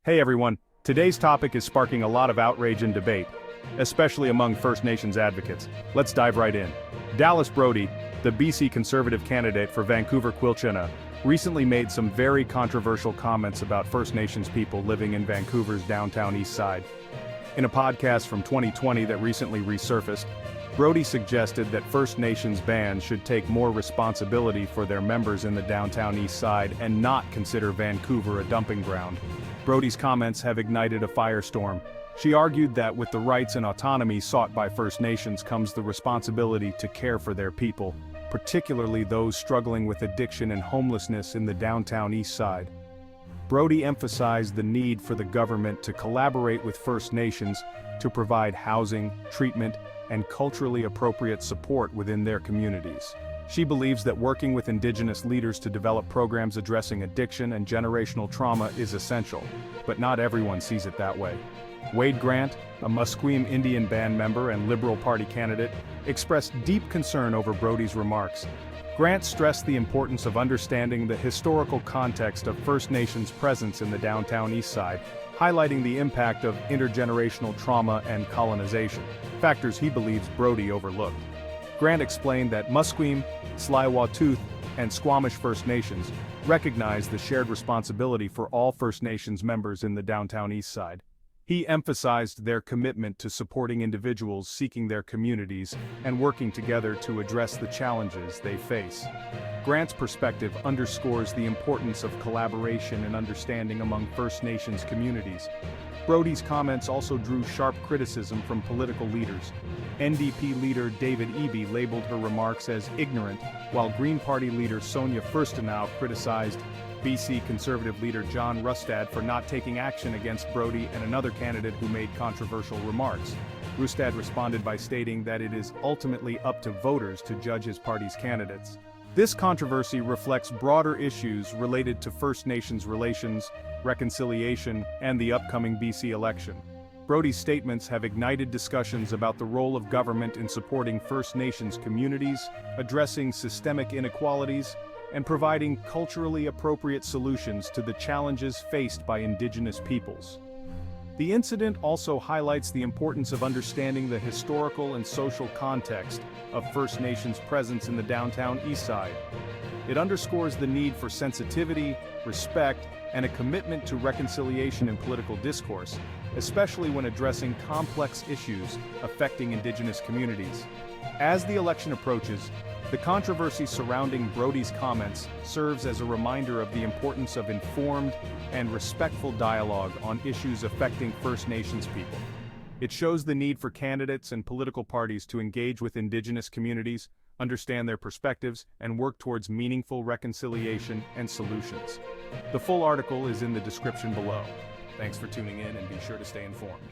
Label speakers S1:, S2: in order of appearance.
S1: Hey everyone, today's topic is sparking a lot of outrage and debate, especially among First Nations advocates. Let's dive right in. Dallas Brodie, the BC Conservative candidate for Vancouver-Quilchena, recently made some very controversial comments about First Nations people living in Vancouver's Downtown Eastside. In a podcast from 2020 that recently resurfaced, Brodie suggested that First Nations bands should take more responsibility for their members in the Downtown Eastside and not consider Vancouver a dumping ground. Brodie's comments have ignited a firestorm. She argued that with the rights and autonomy sought by First Nations comes the responsibility to care for their people, particularly those struggling with addiction and homelessness in the Downtown Eastside. Brodie emphasized the need for the government to collaborate with First Nations to provide housing, treatment, and culturally appropriate support within their communities. She believes that working with Indigenous leaders to develop programs addressing addiction and generational trauma is essential, but not everyone sees it that way. Wade Grant, a Musqueam Indian band member and Liberal Party candidate, expressed deep concern over Brodie's remarks. Grant stressed the importance of understanding the historical context of First Nations' presence in the Downtown Eastside, highlighting the impact of intergenerational trauma and colonization, factors he believes Brodie overlooked. Grant explained that Musqueam, Tsleil-Waututh, and Squamish First Nations recognize the shared responsibility for all First Nations members in the Downtown Eastside. He emphasized their commitment to supporting individuals seeking their communities and working together to address the challenges they face. Grant's perspective underscores the importance of collaboration and understanding among First Nations communities. Brodie's comments also drew sharp criticism from political leaders. NDP leader David Eby labeled her remarks as ignorant, while Green Party leader Sonia Furstenau criticized BC Conservative leader John Rustad for not taking action against Brodie and another candidate who made controversial remarks. Rustad responded by stating that it is ultimately up to voters to judge his party's candidates. This controversy reflects broader issues related to First Nations relations, reconciliation, and the upcoming BC election. Brodie's statements have ignited discussions about the role of government in supporting First Nations communities, addressing systemic inequalities, and providing culturally appropriate solutions to the challenges faced by Indigenous peoples. The incident also highlights the importance of understanding the historical and social context of First Nations' presence in the Downtown Eastside. It underscores the need for sensitivity, respect, and a commitment to reconciliation in political discourse, especially when addressing complex issues affecting Indigenous communities. As the election approaches, the controversy surrounding Brodie's comments serves as a reminder of the importance of informed and respectful dialogue on issues affecting First Nations people. It shows the need for candidates and political parties to engage with Indigenous communities, understand their perspectives, and work towards meaningful reconciliation and solutions. The full article is in the description below. Thanks for tuning in and be sure to stay informed.